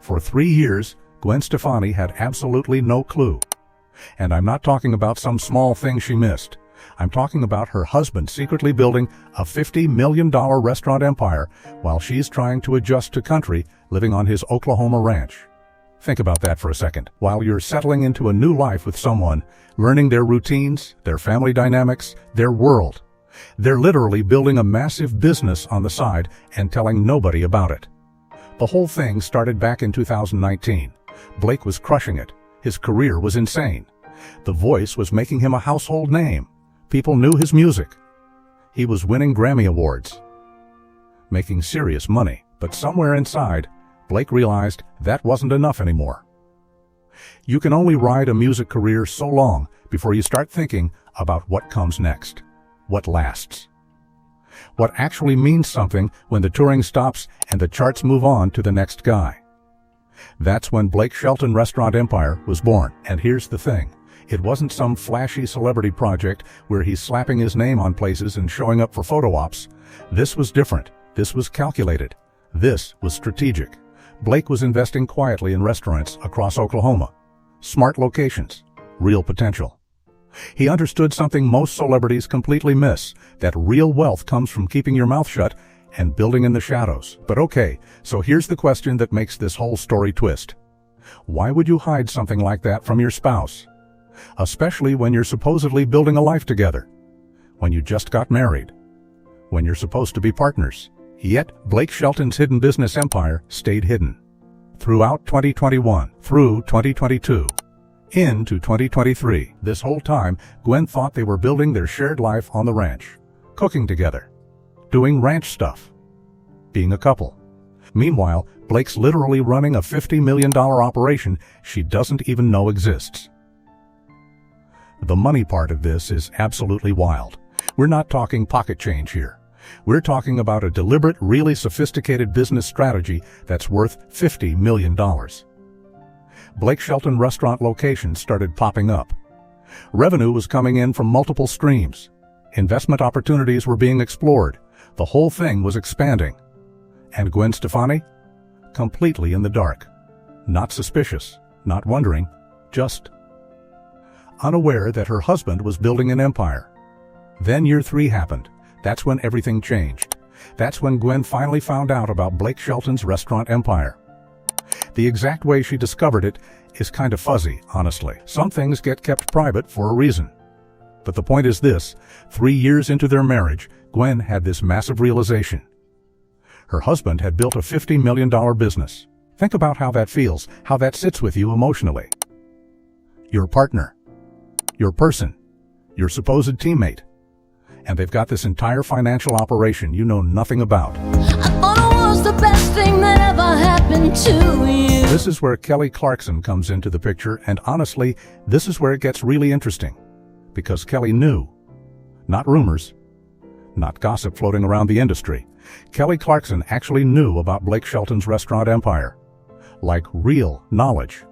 For 3 years, Gwen Stefani had absolutely no clue. And I'm not talking about some small thing she missed. I'm talking about her husband secretly building a $50 million restaurant empire while she's trying to adjust to country, living on his Oklahoma ranch. Think about that for a second. While you're settling into a new life with someone, learning their routines, their family dynamics, their world, they're literally building a massive business on the side and telling nobody about it. The whole thing started back in 2019. Blake was crushing it. His career was insane. The Voice was making him a household name. People knew his music. He was winning Grammy Awards, making serious money. But somewhere inside, Blake realized that wasn't enough anymore. You can only ride a music career so long before you start thinking about what comes next, what lasts, what actually means something when the touring stops and the charts move on to the next guy. That's when Blake Shelton Restaurant Empire was born. And here's the thing. It wasn't some flashy celebrity project where he's slapping his name on places and showing up for photo ops. This was different. This was calculated. This was strategic. Blake was investing quietly in restaurants across Oklahoma. Smart locations. Real potential. He understood something most celebrities completely miss, that real wealth comes from keeping your mouth shut and building in the shadows. But okay, so here's the question that makes this whole story twist. Why would you hide something like that from your spouse? Especially when you're supposedly building a life together, when you just got married, when you're supposed to be partners. Yet, Blake Shelton's hidden business empire stayed hidden. Throughout 2021, through 2022, into 2023, this whole time, Gwen thought they were building their shared life on the ranch, cooking together, doing ranch stuff, being a couple. Meanwhile, Blake's literally running a $50 million operation she doesn't even know exists. The money part of this is absolutely wild. We're not talking pocket change here. We're talking about a deliberate, really sophisticated business strategy that's worth $50 million. Blake Shelton restaurant locations started popping up. Revenue was coming in from multiple streams. Investment opportunities were being explored. The whole thing was expanding. And Gwen Stefani? Completely in the dark. Not suspicious, not wondering, just unaware that her husband was building an empire. Then year 3 happened. That's when everything changed. That's when Gwen finally found out about Blake Shelton's restaurant empire. The exact way she discovered it is kind of fuzzy, honestly. Some things get kept private for a reason. But the point is this: 3 years into their marriage, Gwen had this massive realization. Her husband had built a $50 million business. Think about how that feels, how that sits with you emotionally. Your partner, your person, your supposed teammate, and they've got this entire financial operation you know nothing about. I thought it was the best thing that ever happened to you. This is where Kelly Clarkson comes into the picture, and honestly, this is where it gets really interesting. Because Kelly knew. Not rumors, not gossip floating around the industry. Kelly Clarkson actually knew about Blake Shelton's restaurant empire. Like real knowledge,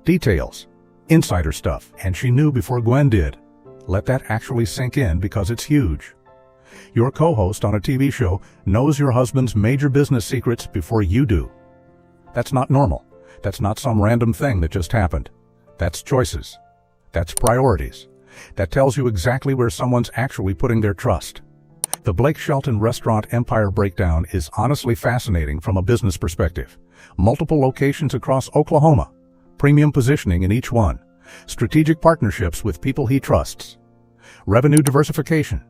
details, insider stuff, and she knew before Gwen did. Let that actually sink in because it's huge. Your co-host on a TV show knows your husband's major business secrets before you do. That's not normal. That's not some random thing that just happened. That's choices. That's priorities. That tells you exactly where someone's actually putting their trust. The Blake Shelton restaurant empire breakdown is honestly fascinating from a business perspective. Multiple locations across Oklahoma. Premium positioning in each one. Strategic partnerships with people he trusts. Revenue diversification.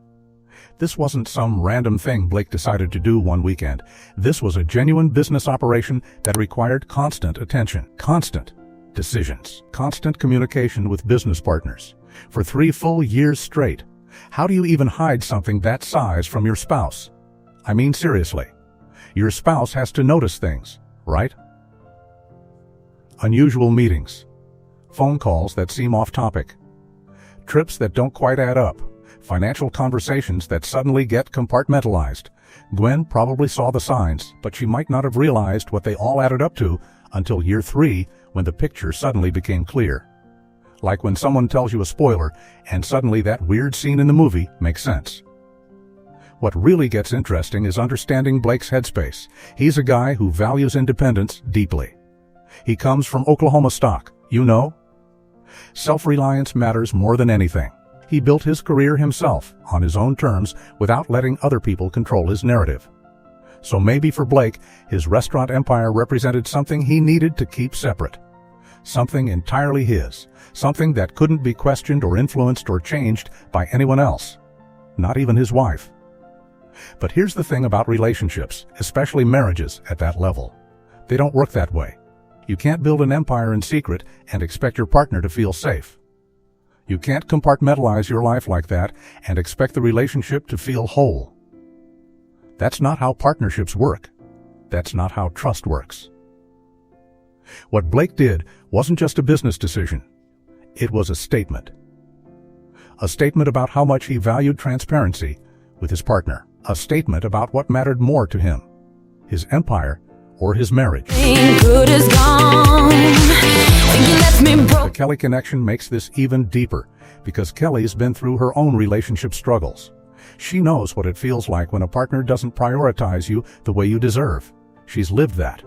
This wasn't some random thing Blake decided to do one weekend. This was a genuine business operation that required constant attention, constant decisions, constant communication with business partners. For 3 full years straight. How do you even hide something that size from your spouse? I mean, seriously. Your spouse has to notice things, right? Unusual meetings. Phone calls that seem off topic. Trips that don't quite add up. Financial conversations that suddenly get compartmentalized. Gwen probably saw the signs, but she might not have realized what they all added up to until year 3, when the picture suddenly became clear. Like when someone tells you a spoiler, and suddenly that weird scene in the movie makes sense. What really gets interesting is understanding Blake's headspace. He's a guy who values independence deeply. He comes from Oklahoma stock, you know? Self-reliance matters more than anything. He built his career himself, on his own terms, without letting other people control his narrative. So maybe for Blake, his restaurant empire represented something he needed to keep separate. Something entirely his. Something that couldn't be questioned or influenced or changed by anyone else. Not even his wife. But here's the thing about relationships, especially marriages at that level. They don't work that way. You can't build an empire in secret and expect your partner to feel safe. You can't compartmentalize your life like that and expect the relationship to feel whole. That's not how partnerships work. That's not how trust works. What Blake did wasn't just a business decision. It was a statement. A statement about how much he valued transparency with his partner. A statement about what mattered more to him, his empire or his marriage. The Kelly connection makes this even deeper because Kelly's been through her own relationship struggles. She knows what it feels like when a partner doesn't prioritize you the way you deserve. She's lived that.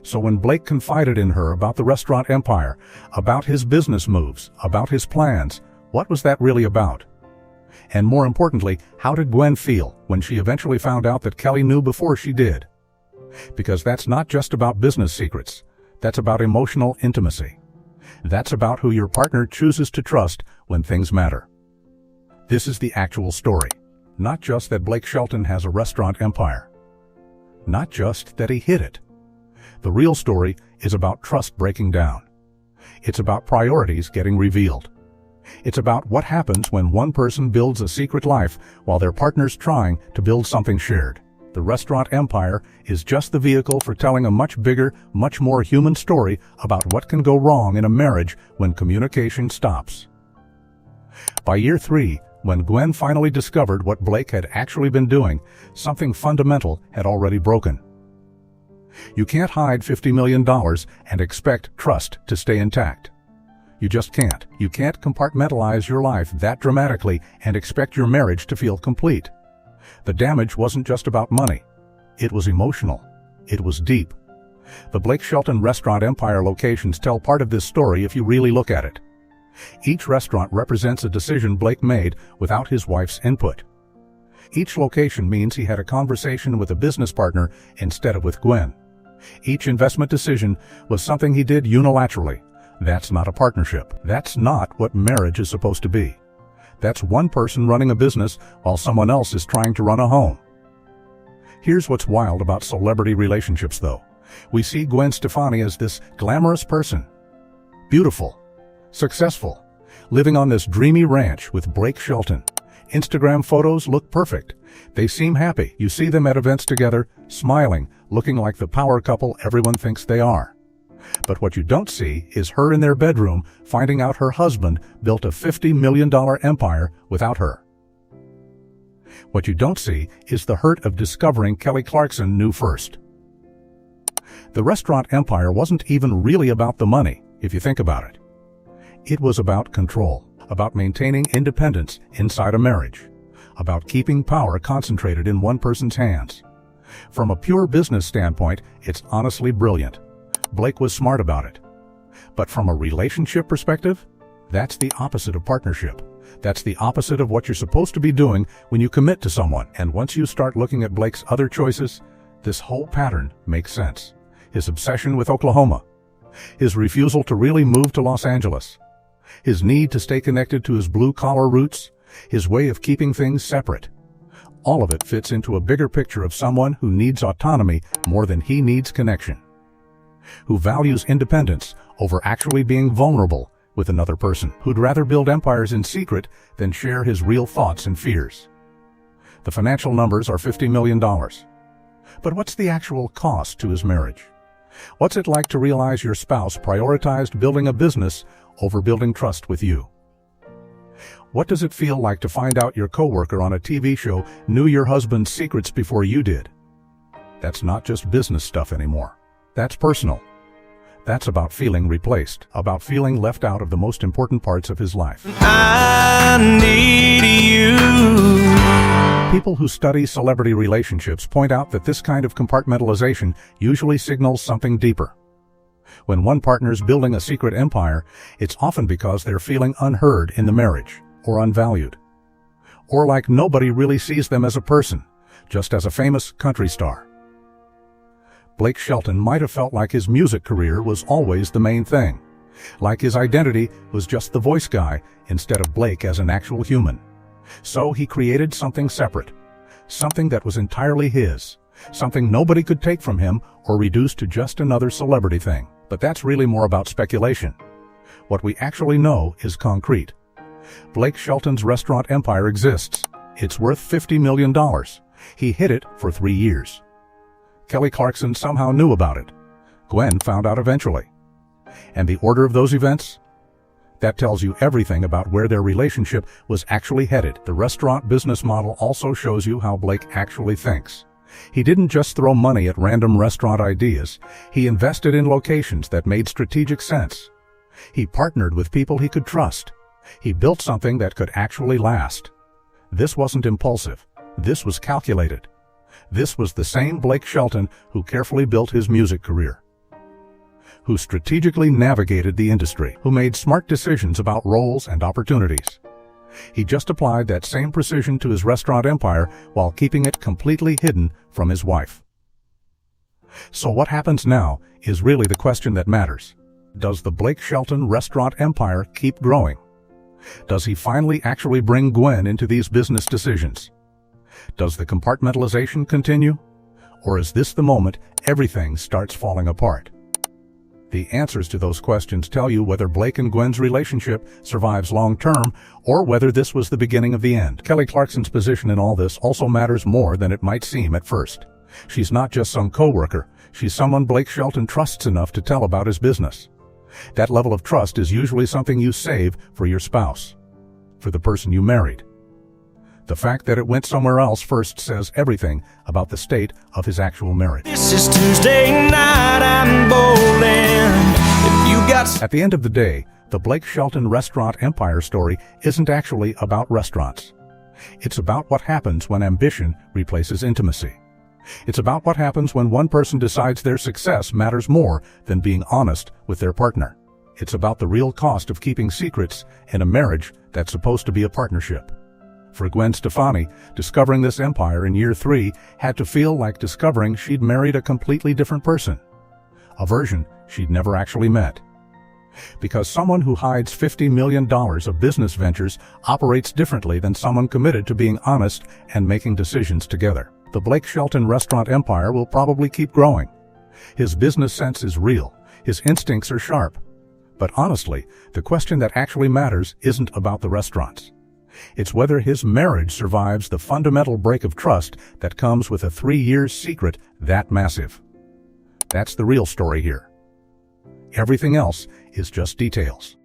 So when Blake confided in her about the restaurant empire, about his business moves, about his plans, what was that really about? And more importantly, how did Gwen feel when she eventually found out that Kelly knew before she did? Because that's not just about business secrets. That's about emotional intimacy. That's about who your partner chooses to trust when things matter. This is the actual story. Not just that Blake Shelton has a restaurant empire. Not just that he hid it. The real story is about trust breaking down. It's about priorities getting revealed. It's about what happens when one person builds a secret life while their partner's trying to build something shared. The restaurant empire is just the vehicle for telling a much bigger, much more human story about what can go wrong in a marriage when communication stops. By year 3, when Gwen finally discovered what Blake had actually been doing, something fundamental had already broken. You can't hide $50 million and expect trust to stay intact. You just can't. You can't compartmentalize your life that dramatically and expect your marriage to feel complete. The damage wasn't just about money. It was emotional. It was deep. The Blake Shelton restaurant empire locations tell part of this story if you really look at it. Each restaurant represents a decision Blake made without his wife's input. Each location means he had a conversation with a business partner instead of with Gwen. Each investment decision was something he did unilaterally. That's not a partnership. That's not what marriage is supposed to be. That's one person running a business while someone else is trying to run a home. Here's what's wild about celebrity relationships, though. We see Gwen Stefani as this glamorous person. Beautiful. Successful. Living on this dreamy ranch with Blake Shelton. Instagram photos look perfect. They seem happy. You see them at events together, smiling, looking like the power couple everyone thinks they are. But what you don't see is her in their bedroom finding out her husband built a $50 million empire without her. What you don't see is the hurt of discovering Kelly Clarkson knew first. The restaurant empire wasn't even really about the money, if you think about it. It was about control, about maintaining independence inside a marriage, about keeping power concentrated in one person's hands. From a pure business standpoint, it's honestly brilliant. Blake was smart about it. But from a relationship perspective, that's the opposite of partnership. That's the opposite of what you're supposed to be doing when you commit to someone. And once you start looking at Blake's other choices, this whole pattern makes sense. His obsession with Oklahoma, his refusal to really move to Los Angeles, his need to stay connected to his blue-collar roots, his way of keeping things separate. All of it fits into a bigger picture of someone who needs autonomy more than he needs connection, who values independence over actually being vulnerable with another person, who'd rather build empires in secret than share his real thoughts and fears. The financial numbers are $50 million. But what's the actual cost to his marriage? What's it like to realize your spouse prioritized building a business over building trust with you? What does it feel like to find out your coworker on a TV show knew your husband's secrets before you did? That's not just business stuff anymore. That's personal. That's about feeling replaced, about feeling left out of the most important parts of his life. I need you. People who study celebrity relationships point out that this kind of compartmentalization usually signals something deeper. When one partner's building a secret empire, it's often because they're feeling unheard in the marriage, or unvalued, or like nobody really sees them as a person, just as a famous country star. Blake Shelton might have felt like his music career was always the main thing, like his identity was just the voice guy instead of Blake as an actual human. So he created something separate, something that was entirely his, something nobody could take from him or reduce to just another celebrity thing. But that's really more about speculation. What we actually know is concrete. Blake Shelton's restaurant empire exists. It's worth $50 million. He hid it for 3 years. Kelly Clarkson somehow knew about it. Gwen found out eventually. And the order of those events? That tells you everything about where their relationship was actually headed. The restaurant business model also shows you how Blake actually thinks. He didn't just throw money at random restaurant ideas. He invested in locations that made strategic sense. He partnered with people he could trust. He built something that could actually last. This wasn't impulsive. This was calculated. This was the same Blake Shelton who carefully built his music career, who strategically navigated the industry, who made smart decisions about roles and opportunities. He just applied that same precision to his restaurant empire while keeping it completely hidden from his wife. So what happens now is really the question that matters. Does the Blake Shelton restaurant empire keep growing? Does he finally actually bring Gwen into these business decisions? Does the compartmentalization continue? Or is this the moment everything starts falling apart? The answers to those questions tell you whether Blake and Gwen's relationship survives long-term or whether this was the beginning of the end. Kelly Clarkson's position in all this also matters more than it might seem at first. She's not just some co-worker. She's someone Blake Shelton trusts enough to tell about his business. That level of trust is usually something you save for your spouse, for the person you married. The fact that it went somewhere else first says everything about the state of his actual marriage. This is Tuesday night, I'm bowling. If you got... At the end of the day, the Blake Shelton restaurant empire story isn't actually about restaurants. It's about what happens when ambition replaces intimacy. It's about what happens when one person decides their success matters more than being honest with their partner. It's about the real cost of keeping secrets in a marriage that's supposed to be a partnership. For Gwen Stefani, discovering this empire in year 3 had to feel like discovering she'd married a completely different person, a version she'd never actually met. Because someone who hides $50 million of business ventures operates differently than someone committed to being honest and making decisions together. The Blake Shelton restaurant empire will probably keep growing. His business sense is real. His instincts are sharp. But honestly, the question that actually matters isn't about the restaurants. It's whether his marriage survives the fundamental break of trust that comes with a 3-year secret that massive. That's the real story here. Everything else is just details.